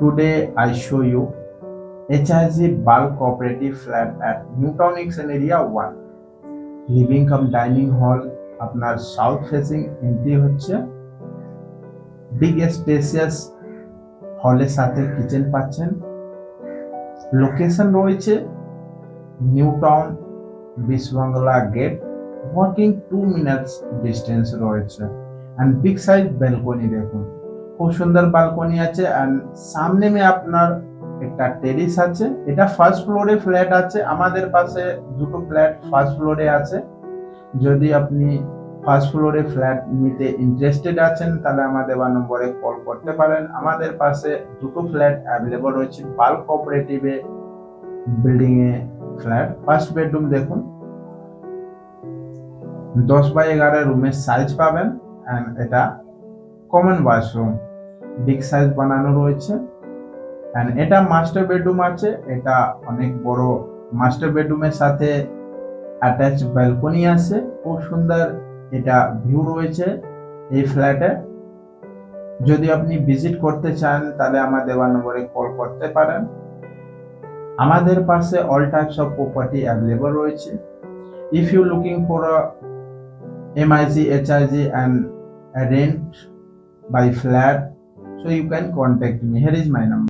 Today I show you HIG bulk cooperative flat at Newtown Extension Area 1. Living cum dining hall আপনার south facing entry হচ্ছে, big spacious হলের সাথে kitchen পাচ্ছেন। Location রয়েছে Newtown Biswa Bangla gate, walking 2 minutes distance রয়েছে। And big size balcony দেখুন, খুব সুন্দর ব্যালকনি আছে। এন্ড সামনে মে আপনার একটা টেরিস আছে। এটা ফার্স্ট ফ্লোরে ফ্ল্যাট আছে। আমাদের পাশে দুটো ফ্ল্যাট ফার্স্ট ফ্লোরে আছে। যদি আপনি ফার্স্ট ফ্লোরে ফ্ল্যাট নিতে ইন্টারেস্টেড আছেন তাহলে আমাদের দেওয়া নম্বরে কল করতে পারেন। আমাদের পাশে দুটো ফ্ল্যাট অ্যাভেলেবল রয়েছে বাল্ক কোঅপারেটিভে বিল্ডিং এ ফ্ল্যাট। ফার্স্ট বেডরুম দেখুন, 10x11 রুমের সাইজ পাবেন। এন্ড এটা কমন ওয়াশরুম, বিগ সাইজ বানানো রয়েছে। এন্ড এটা মাস্টার বেডরুম আছে। এটা অনেক বড় মাস্টার বেডরুমের সাথে অ্যাটাচ ব্যালকনি আছে। খুব সুন্দর এটা ভিউ রয়েছে এই ফ্ল্যাটে। যদি আপনি ভিজিট করতে চান তাহলে আমার দেওয়া নম্বরে কল করতে পারেন। আমাদের পাশে all types of property available রয়েছে। If you looking for a MIG, HIG and a rent by flat, so you can contact me. Here is my number.